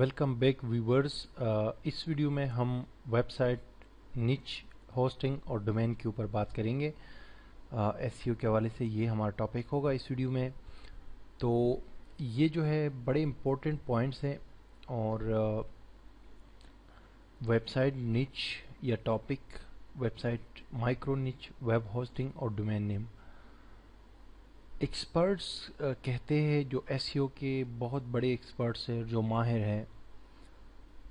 Welcome back viewers. इस video में हम वेबसाइट निच होस्टिंग और डोमेन के ऊपर बात करेंगे। एसईओ के हवाले से ये हमारा टॉपिक होगा इस वीडियो में। तो ये जो है बड़े इम्पोर्टेंट पॉइंट्स हैं और वेबसाइट निच या टॉपिक, वेबसाइट माइक्रो निच, वेब होस्टिंग और डोमेन नेम। एक्सपर्ट्स कहते हैं, जो एसईओ के बहुत बड़े एक्सपर्ट्स हैं, जो माहिर हैं,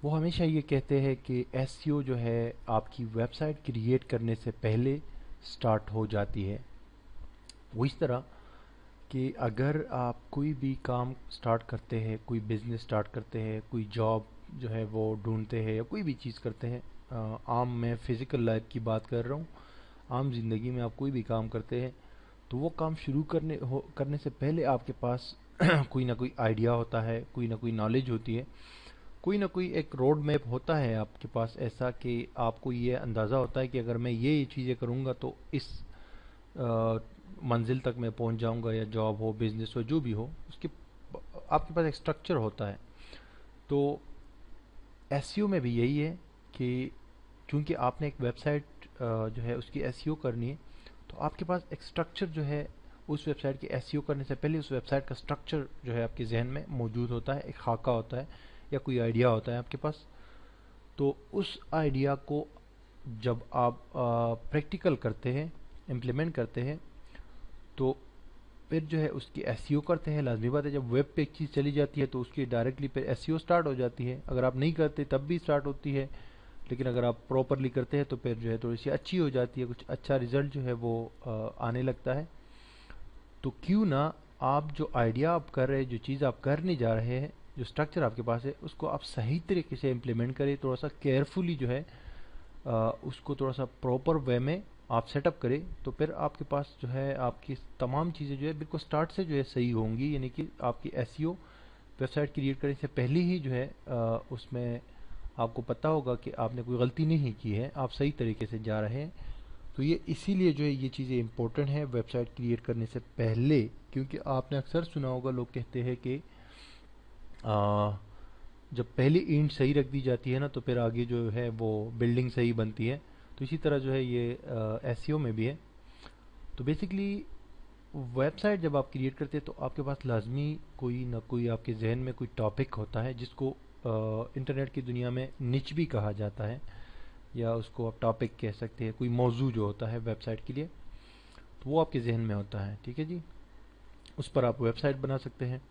वो हमेशा ये कहते हैं कि एसईओ जो है आपकी वेबसाइट क्रिएट करने से पहले स्टार्ट हो जाती है। वो इस तरह कि अगर आप कोई भी काम स्टार्ट करते हैं, कोई बिजनेस स्टार्ट करते हैं, कोई जॉब जो है वो ढूंढते हैं या कोई भी चीज़ करते हैं, आम मैं फ़िज़िकल लाइफ की बात कर रहा हूँ, आम ज़िंदगी में आप कोई भी काम करते हैं तो वो काम शुरू करने से पहले आपके पास कोई ना कोई आइडिया होता है, कोई ना कोई नॉलेज होती है, कोई ना कोई एक रोड मैप होता है आपके पास, ऐसा कि आपको ये अंदाज़ा होता है कि अगर मैं ये चीज़ें करूँगा तो इस मंजिल तक मैं पहुँच जाऊँगा, या जॉब हो, बिजनेस हो, जो भी हो, उसके आपके पास एक स्ट्रक्चर होता है। तो एसईओ में भी यही है कि क्योंकि आपने एक वेबसाइट जो है उसकी एसईओ करनी है, तो आपके पास एक स्ट्रक्चर जो है उस वेबसाइट की एसईओ करने से पहले उस वेबसाइट का स्ट्रक्चर जो है आपके जहन में मौजूद होता है, एक खाका होता है या कोई आइडिया होता है आपके पास। तो उस आइडिया को जब आप प्रैक्टिकल करते हैं, इम्प्लीमेंट करते हैं, तो फिर जो है उसकी एसईओ करते हैं। लाजमी बात है, जब वेब पे एक चीज़ चली जाती है तो उसकी डायरेक्टली फिर एसईओ स्टार्ट हो जाती है। अगर आप नहीं करते तब भी स्टार्ट होती है, लेकिन अगर आप प्रॉपरली करते हैं तो फिर जो है थोड़ी सी अच्छी हो जाती है, कुछ अच्छा रिजल्ट जो है वो आने लगता है। तो क्यों ना आप जो आइडिया आप कर रहे हैं, जो चीज़ आप करने जा रहे हैं, जो स्ट्रक्चर आपके पास है, उसको आप सही तरीके से इम्प्लीमेंट करें, थोड़ा सा केयरफुली जो है उसको थोड़ा सा प्रॉपर वे में आप सेटअप करें, तो फिर आपके पास जो है आपकी तमाम चीज़ें जो है बिल्कुल स्टार्ट से जो है सही होंगी। यानी कि आपकी एसईओ वेबसाइट क्रिएट करने से पहले ही जो है उसमें आपको पता होगा कि आपने कोई गलती नहीं की है, आप सही तरीके से जा रहे हैं। तो ये इसीलिए जो है ये चीज़ें इंपॉर्टेंट है वेबसाइट क्रिएट करने से पहले, क्योंकि आपने अक्सर सुना होगा, लोग कहते हैं कि जब पहली ईंट सही रख दी जाती है ना, तो फिर आगे जो है वो बिल्डिंग सही बनती है। तो इसी तरह जो है ये एसईओ में भी है। तो बेसिकली वेबसाइट जब आप क्रिएट करते हैं तो आपके पास लाजमी कोई ना कोई आपके जहन में कोई टॉपिक होता है, जिसको इंटरनेट की दुनिया में निच भी कहा जाता है, या उसको आप टॉपिक कह सकते हैं। कोई मौजू जो होता है वेबसाइट के लिए, तो वो आपके जहन में होता है, ठीक है जी। उस पर आप वेबसाइट बना सकते हैं,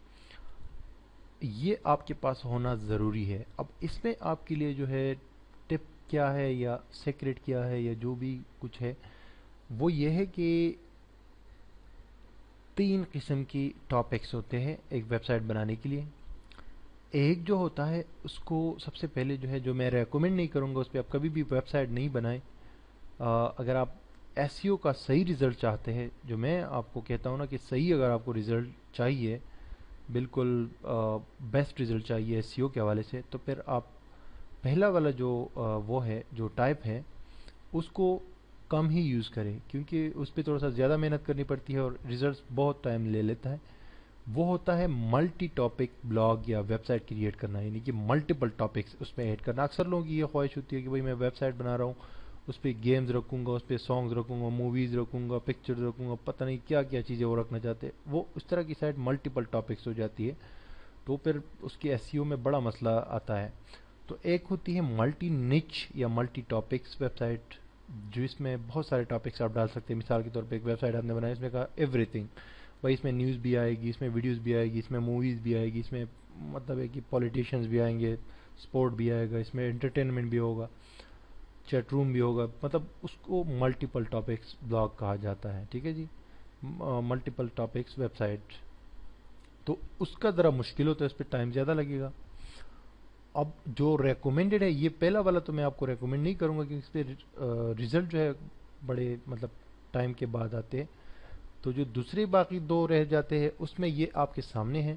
ये आपके पास होना ज़रूरी है। अब इसमें आपके लिए जो है टिप क्या है या सीक्रेट क्या है या जो भी कुछ है, वो ये है कि 3 किस्म की टॉपिक्स होते हैं एक वेबसाइट बनाने के लिए। एक जो होता है उसको सबसे पहले जो है, जो मैं रेकमेंड नहीं करूँगा, उस पर आप कभी भी वेबसाइट नहीं बनाएं। अगर आप एसईओ का सही रिज़ल्ट चाहते हैं, जो मैं आपको कहता हूँ ना कि सही अगर आपको रिज़ल्ट चाहिए, बिल्कुल बेस्ट रिज़ल्ट चाहिए एसईओ के हवाले से, तो फिर आप पहला वाला जो वो है, जो टाइप है, उसको कम ही यूज़ करें, क्योंकि उस पर थोड़ा सा ज़्यादा मेहनत करनी पड़ती है और रिज़ल्ट बहुत टाइम ले लेता है। वो होता है मल्टी टॉपिक ब्लॉग या वेबसाइट क्रिएट करना, यानी कि मल्टीपल टॉपिक्स उसमें ऐड करना। अक्सर लोगों की ये ख्वाहिश होती है कि भाई मैं वेबसाइट बना रहा हूँ, उस पर गेम्स रखूँगा, उस पर सॉन्ग्स रखूँगा, मूवीज़ रखूँगा, पिक्चर्स रखूँगा, पता नहीं क्या क्या चीज़ें वो रखना चाहते हैं। वो उस तरह की साइट मल्टीपल टॉपिक्स हो जाती है, तो फिर उसके एसईओ में बड़ा मसला आता है। तो एक होती है मल्टी निच या मल्टी टॉपिक्स वेबसाइट, जो इसमें बहुत सारे टॉपिक्स आप डाल सकते हैं। मिसाल के तौर पे एक वेबसाइट आपने बनाई, इसमें कहा एवरीथिंग, भाई इसमें न्यूज़ भी आएगी, इसमें वीडियोस भी आएगी, इसमें मूवीज़ भी आएगी, इसमें मतलब है कि पॉलिटिशियंस भी आएंगे, स्पोर्ट भी आएगा, इसमें एंटरटेनमेंट भी होगा, चैट रूम भी होगा, मतलब उसको मल्टीपल टॉपिक्स ब्लॉग कहा जाता है, ठीक है जी। मल्टीपल टॉपिक्स वेबसाइट, तो उसका ज़रा मुश्किल होता है, उस पर टाइम ज़्यादा लगेगा। अब जो रेकमेंडेड है, ये पहला वाला तो मैं आपको रेकमेंड नहीं करूँगा, क्योंकि इस पर रिज़ल्ट जो है बड़े मतलब टाइम के बाद आते हैं। तो जो दूसरे बाकी 2 रह जाते हैं, उसमें ये आपके सामने है।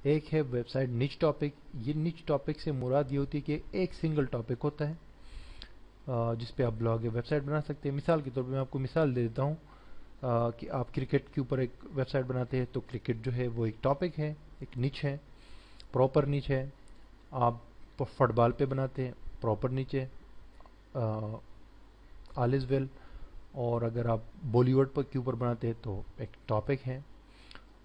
एक है वेबसाइट निच टॉपिक। ये निच टॉपिक से मुराद ये होती है कि एक सिंगल टॉपिक होता है जिस पे आप ब्लॉग या वेबसाइट बना सकते हैं। मिसाल के तौर पे मैं आपको मिसाल दे देता हूँ कि आप क्रिकेट के ऊपर एक वेबसाइट बनाते हैं, तो क्रिकेट जो है वो एक टॉपिक है, एक निच है, प्रॉपर निच है। आप फुटबॉल पे बनाते हैं प्रॉपर नीचे ऑल इज़ वेल, और अगर आप बॉलीवुड पर के ऊपर बनाते हैं तो एक टॉपिक है।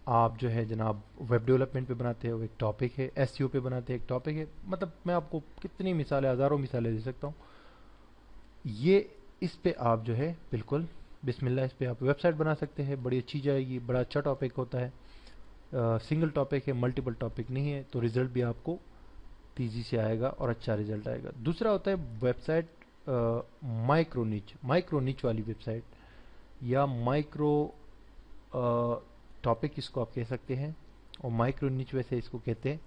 आप जो है जनाब वेब डेवलपमेंट पे बनाते हो एक टॉपिक है, एसईओ पे बनाते हैं एक टॉपिक है। मतलब मैं आपको कितनी मिसालें, हज़ारों मिसालें दे सकता हूँ। ये इस पे आप जो है बिल्कुल बिस्मिल्लाह इस पे आप वेबसाइट बना सकते हैं, बड़ी अच्छी जाएगी। बड़ा अच्छा टॉपिक होता है, सिंगल टॉपिक है, मल्टीपल टॉपिक नहीं है, तो रिजल्ट भी आपको तेज़ी से आएगा और अच्छा रिजल्ट आएगा। दूसरा होता है वेबसाइट माइक्रो निच, माइक्रो निच वाली वेबसाइट या माइक्रो टॉपिक इसको आप कह सकते हैं, और माइक्रो निच वैसे इसको कहते हैं।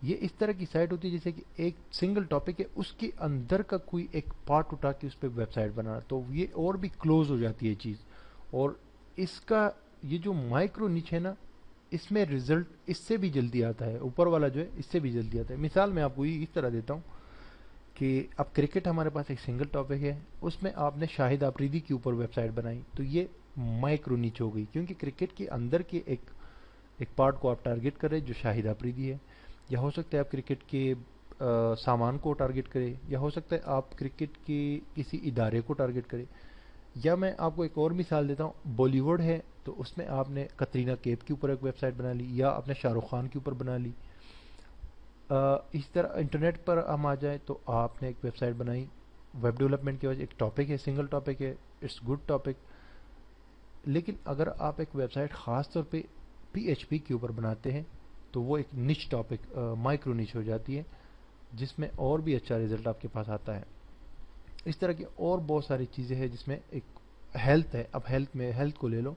ये इस तरह की साइट होती है जैसे कि एक सिंगल टॉपिक है, उसके अंदर का कोई एक पार्ट उठा के उस पर वेबसाइट बनाना, तो ये और भी क्लोज हो जाती है चीज़। और इसका ये जो माइक्रो निच है ना, इसमें रिजल्ट इससे भी जल्दी आता है, ऊपर वाला जो है इससे भी जल्दी आता है। मिसाल मैं आपको इस तरह देता हूँ कि अब क्रिकेट हमारे पास एक सिंगल टॉपिक है, उसमें आपने शाहिद आफरीदी के ऊपर वेबसाइट बनाई, तो ये माइक्रो निच हो गई, क्योंकि क्रिकेट के अंदर के एक पार्ट को आप टारगेट कर रहे हैं जो शाहिद आफरीदी है। या हो सकता है आप क्रिकेट के सामान को टारगेट करें, या हो सकता है आप क्रिकेट के किसी इदारे को टारगेट करें। या मैं आपको एक और मिसाल देता हूँ, बॉलीवुड है तो उसमें आपने कतरीना कैफ के ऊपर एक वेबसाइट बना ली, या आपने शाहरुख खान के ऊपर बना ली। इस तरह इंटरनेट पर हम आ जाए तो आपने एक वेबसाइट बनाई, वेब डेवलपमेंट की वजह एक टॉपिक है, सिंगल टॉपिक है, इट्स गुड टॉपिक। लेकिन अगर आप एक वेबसाइट ख़ास तौर पे पीएचपी के ऊपर बनाते हैं तो वो एक निच टॉपिक, माइक्रो निच हो जाती है, जिसमें और भी अच्छा रिजल्ट आपके पास आता है। इस तरह की और बहुत सारी चीज़ें हैं, जिसमें एक हेल्थ है। अब हेल्थ को ले लो,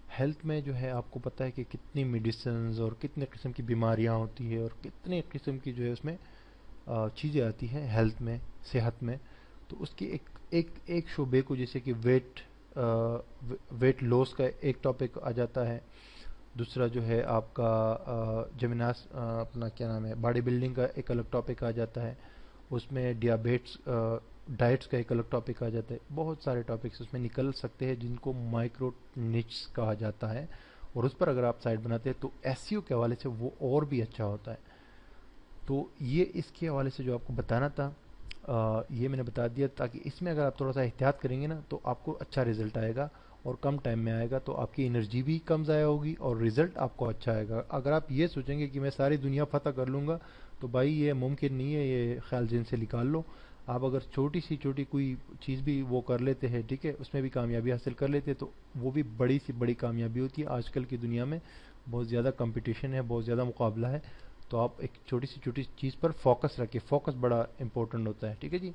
हेल्थ में जो है आपको पता है कि कितनी मेडिसिन और कितने किस्म की बीमारियां होती है, और कितने किस्म की जो है उसमें चीज़ें आती हैं हेल्थ में, सेहत में। तो उसकी एक शोबे को, जैसे कि वेट लॉस का एक टॉपिक आ जाता है। दूसरा जो है आपका अपना क्या नाम है, बॉडी बिल्डिंग का एक अलग टॉपिक आ जाता है। उसमें डियाबेट्स डाइट्स का एक अलग टॉपिक आ जाता है। बहुत सारे टॉपिक्स उसमें निकल सकते हैं जिनको माइक्रो निच कहा जाता है, और उस पर अगर आप साइट बनाते हैं तो एसईओ के हवाले से वो और भी अच्छा होता है। तो ये इसके हवाले से जो आपको बताना था, ये मैंने बता दिया, ताकि इसमें अगर आप थोड़ा सा एहतियात करेंगे ना तो आपको अच्छा रिजल्ट आएगा, और कम टाइम में आएगा, तो आपकी एनर्जी भी कम ज़ाया होगी और रिजल्ट आपको अच्छा आएगा। अगर आप ये सोचेंगे कि मैं सारी दुनिया फतह कर लूँगा, तो भाई ये मुमकिन नहीं है, ये ख्याल जिन से निकाल लो। आप अगर छोटी कोई चीज़ भी वो कर लेते हैं, ठीक है, उसमें भी कामयाबी हासिल कर लेते हैं, तो वो भी बड़ी सी बड़ी कामयाबी होती है। आजकल की दुनिया में बहुत ज़्यादा कंपटीशन है, बहुत ज़्यादा मुकाबला है, तो आप एक छोटी चीज़ पर फोकस रखें, फोकस बड़ा इंपॉर्टेंट होता है, ठीक है जी।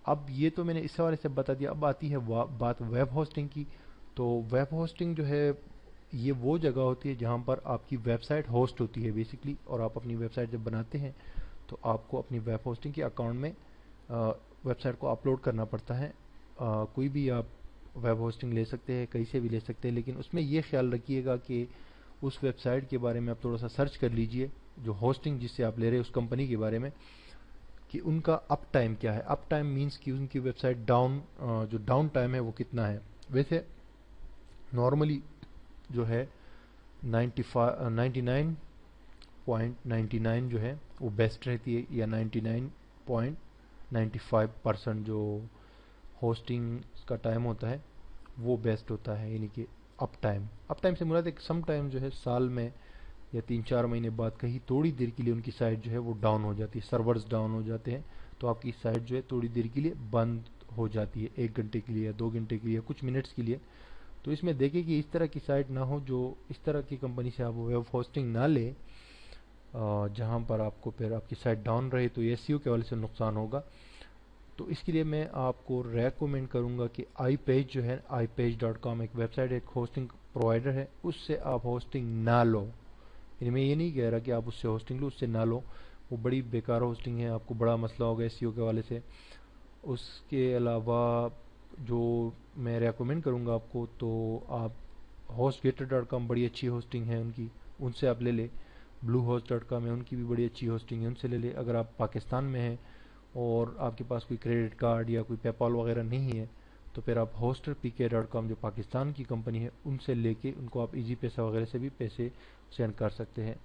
अब ये तो मैंने इस हवाले से बता दिया। अब आती है बात वेब होस्टिंग की। तो वेब होस्टिंग जो है ये वो जगह होती है जहाँ पर आपकी वेबसाइट होस्ट होती है बेसिकली, और आप अपनी वेबसाइट जब बनाते हैं तो आपको अपनी वेब होस्टिंग के अकाउंट में वेबसाइट को अपलोड करना पड़ता है। कोई भी आप वेब होस्टिंग ले सकते हैं, कहीं से भी ले सकते हैं, लेकिन उसमें ये ख्याल रखिएगा कि उस वेबसाइट के बारे में आप थोड़ा सा सर्च कर लीजिए, जो होस्टिंग जिससे आप ले रहे हैं उस कंपनी के बारे में, कि उनका अप टाइम क्या है। अप टाइम मीन्स कि उनकी वेबसाइट जो डाउन टाइम है वो कितना है। वैसे नॉर्मली जो है 99.99 जो है वो बेस्ट रहती है, या 99.95% जो होस्टिंग का टाइम होता है वो बेस्ट होता है, यानी कि अप टाइम से मुराद एक सम टाइम जो है साल में या 3-4 महीने बाद कहीं थोड़ी देर के लिए उनकी साइट जो है वो डाउन हो जाती है, सर्वर्स डाउन हो जाते हैं, तो आपकी साइट जो है थोड़ी देर के लिए बंद हो जाती है, 1 घंटे के लिए या 2 घंटे के लिए, कुछ मिनट्स के लिए। तो इसमें देखें कि इस तरह की साइट ना हो, जो इस तरह की कंपनी से आप वेब होस्टिंग ना ले जहाँ पर आपको फिर आपकी साइट डाउन रहे, तो एसईओ के वाले से नुकसान होगा। तो इसके लिए मैं आपको रेकमेंड करूँगा कि iPage जो है, iPage.com एक वेबसाइट, एक होस्टिंग प्रोवाइडर है, उससे आप होस्टिंग ना लो। यानी मैं ये नहीं कह रहा कि आप उससे होस्टिंग लो, उससे ना लो, वो बड़ी बेकार होस्टिंग है, आपको बड़ा मसला होगा एसईओ के वाले से। उसके अलावा जो मैं रेकमेंड करूँगा आपको, तो आप hostgator.com बड़ी अच्छी होस्टिंग है उनकी, उनसे आप ले ले। bluehost.com है, उनकी भी बड़ी अच्छी होस्टिंग है, उनसे ले ले। अगर आप पाकिस्तान में हैं और आपके पास कोई क्रेडिट कार्ड या कोई पेपाल वगैरह नहीं है, तो फिर आप hosterpk.com जो पाकिस्तान की कंपनी है उनसे लेके उनको आप इजी पैसा वगैरह से भी पैसे सेंड कर सकते हैं।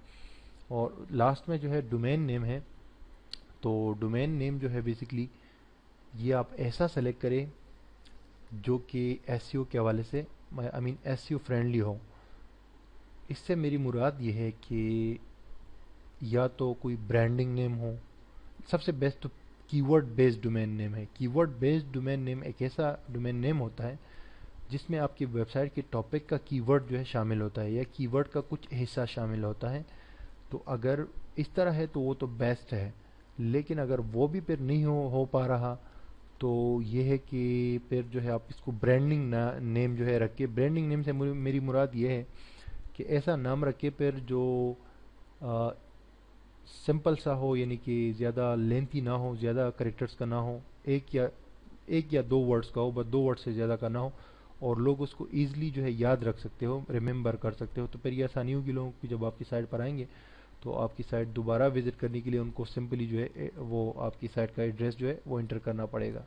और लास्ट में जो है डोमेन नेम है, तो डोमेन नेम जो है बेसिकली ये आप ऐसा सेलेक्ट करें जो कि एसईओ के हवाले से आई मीन एसईओ फ्रेंडली हो। इससे मेरी मुराद ये है कि या तो कोई ब्रांडिंग नेम हो, सबसे बेस्ट तो कीवर्ड बेस्ड डोमेन नेम है। कीवर्ड बेस्ड डोमेन नेम एक ऐसा डोमेन नेम होता है जिसमें आपकी वेबसाइट के टॉपिक का कीवर्ड जो है शामिल होता है या कीवर्ड का कुछ हिस्सा शामिल होता है। तो अगर इस तरह है तो वो तो बेस्ट है, लेकिन अगर वो भी फिर नहीं हो पा रहा तो ये है कि फिर जो है आप इसको ब्रांडिंग नेम जो है रखिए। ब्रांडिंग नेम से मेरी मुराद ये है कि ऐसा नाम रखिए फिर जो सिंपल सा हो, यानी कि ज़्यादा लेंथी ना हो, ज़्यादा करेक्टर्स का ना हो, एक या दो वर्ड्स का हो, बस दो वर्ड से ज़्यादा का ना हो, और लोग उसको ईजिली जो है याद रख सकते हो, रिमेंबर कर सकते हो। तो फिर ये आसानी होगी लोगों की, जब आपकी साइट पर आएंगे तो आपकी साइट दोबारा विजिट करने के लिए उनको सिंपली जो है वो आपकी साइट का एड्रेस जो है वो इंटर करना पड़ेगा।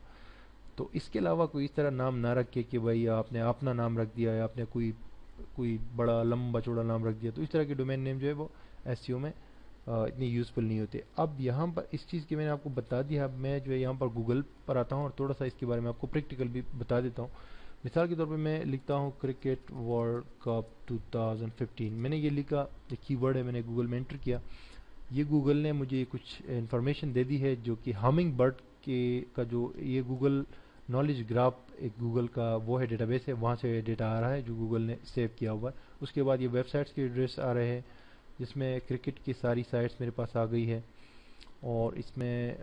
तो इसके अलावा कोई इस तरह नाम ना रखे कि भाई आपने अपना नाम रख दिया या आपने कोई कोई बड़ा लंबा चौड़ा नाम रख दिया। तो इस तरह के डोमेन नेम जो है वो एसईओ में इतनी यूज़फुल नहीं होते। अब यहाँ पर इस चीज़ की मैंने आपको बता दिया। अब मैं जो है यहाँ पर गूगल पर आता हूँ और थोड़ा सा इसके बारे में आपको प्रैक्टिकल भी बता देता हूँ। मिसाल के तौर पे मैं लिखता हूँ क्रिकेट वर्ल्ड कप 2015। मैंने ये लिखा, ये कीवर्ड है, मैंने गूगल में एंटर किया। ये गूगल ने मुझे कुछ इन्फॉर्मेशन दे दी है जो कि हमिंग बर्ड के का जो ये गूगल नॉलेज ग्राफ एक गूगल का वो है, डेटाबेस है, वहाँ से डेटा आ रहा है जो गूगल ने सेव किया हुआ है। उसके बाद ये वेबसाइट्स के एड्रेस आ रहे हैं जिसमें क्रिकेट की सारी साइट्स मेरे पास आ गई है और इसमें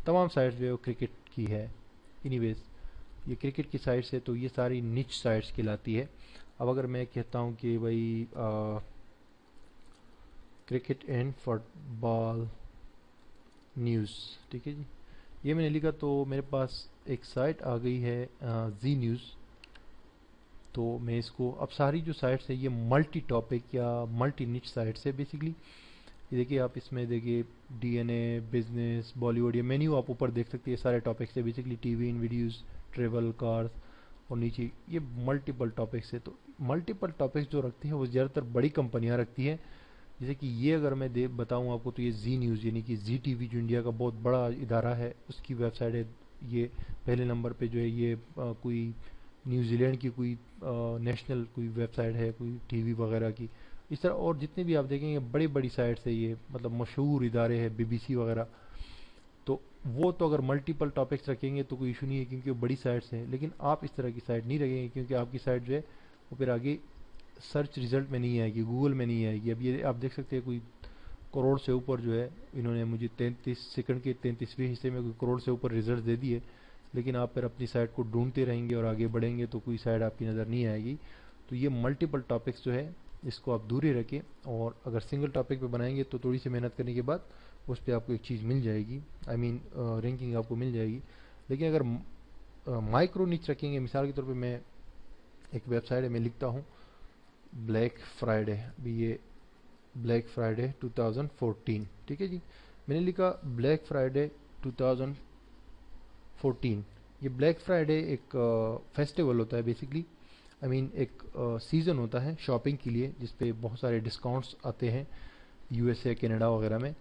तमाम साइट्स जो है वो क्रिकेट की है। एनीवेज ये क्रिकेट की साइट्स है तो ये सारी निच साइट्स कहलाती है। अब अगर मैं कहता हूँ कि भाई क्रिकेट एंड फुटबॉल न्यूज़, ठीक है जी, ये मैंने लिखा तो मेरे पास एक साइट आ गई है जी न्यूज़। तो मैं इसको, अब सारी जो साइट्स है ये मल्टी टॉपिक या मल्टी निच साइट्स है बेसिकली। ये देखिए, आप इसमें देखिए डीएनए, बिजनेस, बॉलीवुड, ये मेन्यू आप ऊपर देख सकते हैं, सारे टॉपिक्स है बेसिकली, टीवी इन वीडियोस, ट्रेवल, कार्स, और नीचे ये मल्टीपल टॉपिक्स है। तो मल्टीपल टॉपिक्स जो रखती है वो ज़्यादातर बड़ी कंपनियां रखती हैं। जैसे कि ये अगर मैं बताऊं आपको तो ये जी न्यूज़ यानी कि जी टीवी जो इंडिया का बहुत बड़ा इदारा है उसकी वेबसाइट है। ये पहले नंबर पे जो है ये कोई न्यूजीलैंड की कोई नेशनल कोई वेबसाइट है, कोई टीवी वगैरह की। इस तरह और जितने भी आप देखेंगे बड़ी बड़ी साइट्स है ये, मतलब मशहूर इदारे हैं, बीबीसी वगैरह। तो वो तो अगर मल्टीपल टॉपिक्स रखेंगे तो कोई इशू नहीं है क्योंकि वो बड़ी साइट्स हैं, लेकिन आप इस तरह की साइट नहीं रखेंगे क्योंकि आपकी साइट जो है वो फिर आगे सर्च रिजल्ट में नहीं आएगी, गूगल में नहीं आएगी। अब ये आप देख सकते हैं कोई करोड़ से ऊपर जो है इन्होंने मुझे 33 सेकंड के 33वें हिस्से में कोई करोड़ से ऊपर रिजल्ट दे दिए, लेकिन आप फिर अपनी साइट को ढूंढते रहेंगे और आगे बढ़ेंगे तो कोई साइट आपकी नज़र नहीं आएगी। तो ये मल्टीपल टॉपिक्स जो है इसको आप दूर ही रखें, और अगर सिंगल टॉपिक पे बनाएंगे तो थोड़ी सी मेहनत करने के बाद उस पर आपको एक चीज़ मिल जाएगी, आई मीन रैंकिंग आपको मिल जाएगी। लेकिन अगर माइक्रो निच रखेंगे, मिसाल के तौर पे मैं एक वेबसाइट है, मैं लिखता हूँ ब्लैक फ्राइडे, अभी ये ब्लैक फ्राइडे 2014, ठीक है जी, मैंने लिखा ब्लैक फ्राइडे 2014। ये ब्लैक फ्राइडे एक फेस्टिवल होता है बेसिकली, आई मीन एक सीज़न होता है शॉपिंग के लिए जिसपे बहुत सारे डिस्काउंट्स आते हैं यूएसए, कनाडा वगैरह में।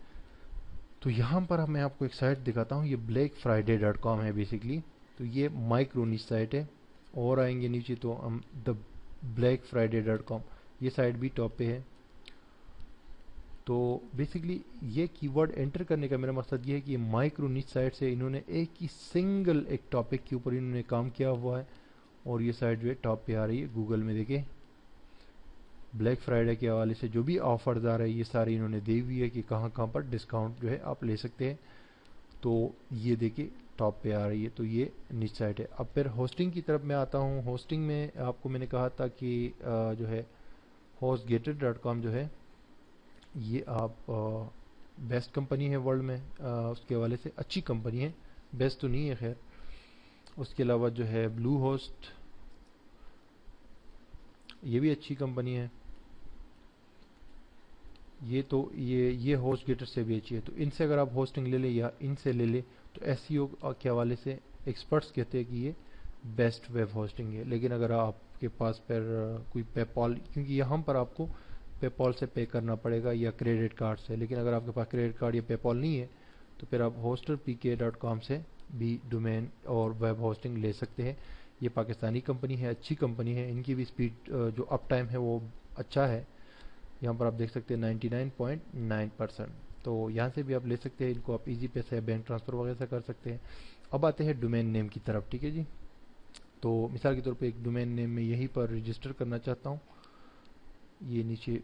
तो यहाँ पर मैं आपको एक साइट दिखाता हूँ, ये blackfriday.com है बेसिकली। तो ये माइक्रो निच साइट है, और आएंगे नीचे तो हम द blackfriday.com, ये साइट भी टॉप पे है। तो बेसिकली ये कीवर्ड एंटर करने का मेरा मकसद ये है कि ये माइक्रो निच साइट से इन्होंने एक ही सिंगल एक टॉपिक के ऊपर इन्होंने काम किया हुआ है, और ये साइट जो है टॉप पे आ रही है गूगल में। देखिए ब्लैक फ्राइडे के हवाले से जो भी ऑफर्स आ रहे हैं ये सारी इन्होंने दी हुई है कि कहाँ कहाँ पर डिस्काउंट जो है आप ले सकते हैं। तो ये देखिए टॉप पे आ रही है, तो ये निच साइट है। अब फिर होस्टिंग की तरफ मैं आता हूँ। होस्टिंग में आपको मैंने कहा था कि जो है hostgator.com जो है ये आप बेस्ट कंपनी है वर्ल्ड में, उसके हवाले से अच्छी कंपनी है, बेस्ट तो नहीं है खैर। उसके अलावा जो है ब्लू होस्ट, ये भी अच्छी कंपनी है। ये तो ये होस्टगेटर से भी अच्छी है। तो इनसे अगर आप होस्टिंग ले ले या इनसे ले ले तो एसईओ के हवाले से एक्सपर्ट्स कहते हैं कि ये बेस्ट वेब होस्टिंग है। लेकिन अगर आपके पास पर कोई पेपॉल, क्योंकि यहाँ पर आपको पेपॉल से पे करना पड़ेगा या क्रेडिट कार्ड से, लेकिन अगर आपके पास क्रेडिट कार्ड या पेपॉल नहीं है तो फिर आप hosterpk.com से भी डोमेन और वेब होस्टिंग ले सकते हैं। ये पाकिस्तानी कंपनी है, अच्छी कंपनी है, इनकी भी स्पीड जो अप टाइम है वो अच्छा है। यहाँ पर आप देख सकते हैं 99.9%। तो यहाँ से भी आप ले सकते हैं इनको, आप इजी पैसे या बैंक ट्रांसफ़र वगैरह से कर सकते हैं। अब आते हैं डोमेन नेम की तरफ, ठीक है जी। तो मिसाल के तौर पे एक डोमेन नेम में यहीं पर रजिस्टर करना चाहता हूँ। ये नीचे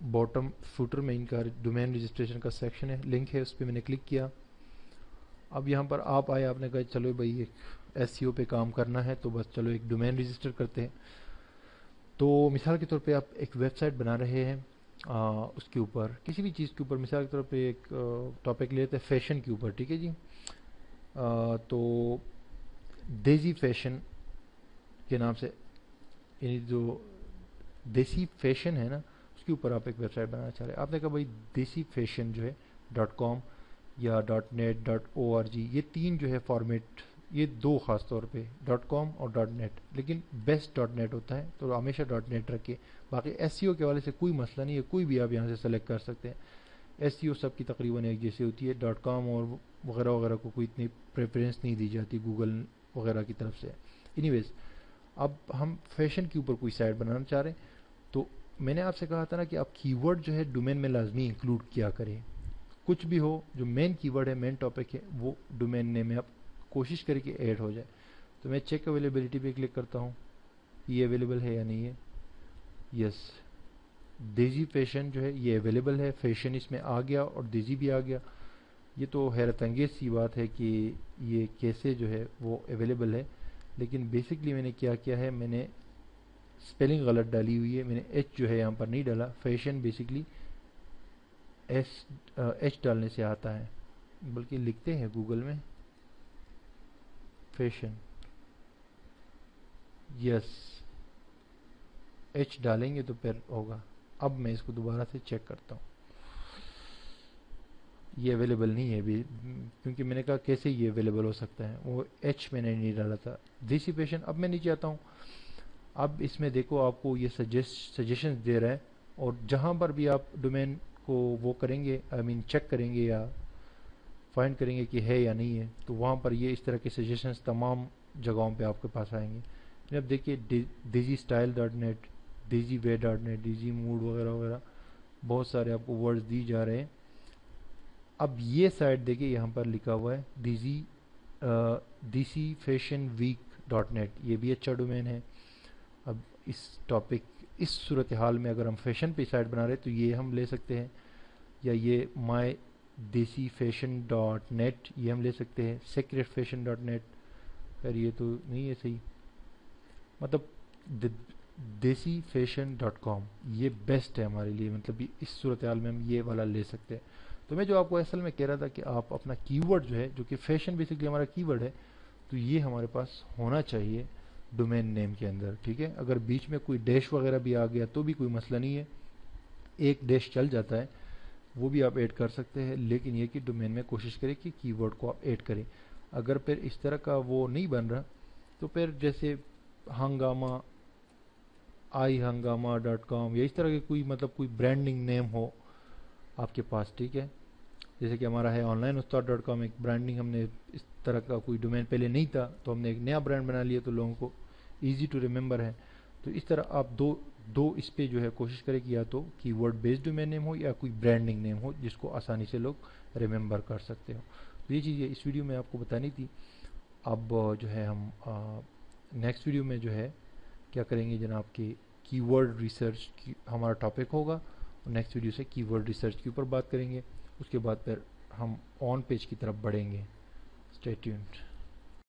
बॉटम फुटर में इनका डोमेन रजिस्ट्रेशन का सेक्शन है, लिंक है, उस पर मैंने क्लिक किया। अब यहाँ पर आप आए, आपने कहा चलो भाई एक एसईओ पे काम करना है, तो बस चलो एक डोमेन रजिस्टर करते हैं। तो मिसाल के तौर पे आप एक वेबसाइट बना रहे हैं, उसके ऊपर किसी भी चीज़ के ऊपर, मिसाल के तौर पे एक टॉपिक लेते हैं फैशन के ऊपर, ठीक है जी। तो देसी फैशन के नाम से, यानी जो देसी फैशन है ना, उसके ऊपर आप एक वेबसाइट बनाना चाह रहे हैं। आपने कहा भाई देसी फैशन जो है .com या .net .org, ये तीन जो है फॉर्मेट, ये दो खास तौर पे .com और .net, लेकिन बेस्ट .net होता है, तो हमेशा .net रखिए। बाकी एसईओ के वाले से कोई मसला नहीं है, कोई भी आप यहाँ से सेलेक्ट कर सकते हैं। एसईओ सबकी तकरीबन एक जैसी होती है, .com और वगैरह वगैरह को कोई इतनी प्रेफरेंस नहीं दी जाती गूगल वगैरह की तरफ से। एनीवेज, अब हम फैशन के ऊपर कोई साइट बनाना चाह रहे हैं, तो मैंने आपसे कहा था ना कि आप कीवर्ड जो है डोमेन में लाजमी इंक्लूड किया करें। कुछ भी हो, जो मेन कीवर्ड है, मेन टॉपिक है, वो डोमेन नेम में आप कोशिश करें कि ऐड हो जाए। तो मैं चेक अवेलेबिलिटी पे क्लिक करता हूँ, ये अवेलेबल है या नहीं है। यस, देजी फैशन जो है ये अवेलेबल है, फैशन इसमें आ गया और देजी भी आ गया। ये तो हैरत अंगेज सी बात है कि ये कैसे जो है वो अवेलेबल है। लेकिन बेसिकली मैंने क्या किया है, मैंने स्पेलिंग गलत डाली हुई है, मैंने एच जो है यहाँ पर नहीं डाला। फैशन बेसिकली एच डालने से आता है, बल्कि लिखते हैं गूगल में फैशन, यस, एच डालेंगे तो फिर होगा। अब मैं इसको दोबारा से चेक करता हूँ, ये अवेलेबल नहीं है अभी, क्योंकि मैंने कहा कैसे ये अवेलेबल हो सकता है, वो एच मैंने नहीं डाला था। देसी फैशन, अब मैं नीचे आता हूँ। अब इसमें देखो आपको ये सजेशंस दे रहा है, और जहाँ पर भी आप डोमेन को वो करेंगे, आई मीन चेक करेंगे या फाइंड करेंगे कि है या नहीं है, तो वहाँ पर ये इस तरह के सजेशंस तमाम जगहों पे आपके पास आएंगे। अब देखिए डेजी स्टाइल .net, डेजी वे .net, डेजी मूड वगैरह वगैरह, बहुत सारे आपको वर्ड्स दी जा रहे हैं। अब ये साइट देखिए, यहाँ पर लिखा हुआ है देसी फैशन वीक .net, ये भी अच्छा डोमेन है। अब इस टॉपिक, इस सूरत हाल में अगर हम फैशन पे साइट बना रहे हैं तो ये हम ले सकते हैं, या ये माई देसी फैशन .net ये हम ले सकते हैं। सीक्रेट फैशन .net, खैर ये तो नहीं है सही, मतलब देसी फैशन .com ये बेस्ट है हमारे लिए, मतलब इस सूरत हाल में हम ये वाला ले सकते हैं। तो मैं जो आपको असल में कह रहा था कि आप अपना कीवर्ड जो है, जो कि फैशन बेसिकली हमारा कीवर्ड है, तो ये हमारे पास होना चाहिए डोमेन नेम के अंदर, ठीक है। अगर बीच में कोई डैश वगैरह भी आ गया तो भी कोई मसला नहीं है, एक डैश चल जाता है, वो भी आप ऐड कर सकते हैं। लेकिन ये कि डोमेन में कोशिश करें कि कीवर्ड को आप ऐड करें। अगर फिर इस तरह का वो नहीं बन रहा, तो फिर जैसे हंगामा ihangama.com या इस तरह के कोई, मतलब कोई ब्रांडिंग नेम हो आपके पास, ठीक है। जैसे कि हमारा है onlineustaad.com, एक ब्रांडिंग, हमने इस तरह का कोई डोमेन पहले नहीं था, तो हमने एक नया ब्रांड बना लिया, तो लोगों को इजी टू रिमेंबर है। तो इस तरह आप दो इस पे जो है कोशिश करें कि या तो कीवर्ड बेस्ड डोमेन नेम हो या कोई ब्रांडिंग नेम हो जिसको आसानी से लोग रिमेंबर कर सकते हो। तो ये चीज़ें इस वीडियो में आपको बतानी थी। अब जो है हम नेक्स्ट वीडियो में जो है क्या करेंगे जनाब, कि कीवर्ड रिसर्च की हमारा टॉपिक होगा, और नेक्स्ट वीडियो से कीवर्ड रिसर्च के ऊपर बात करेंगे। उसके बाद फिर हम ऑन पेज की तरफ बढ़ेंगे। Stay tuned.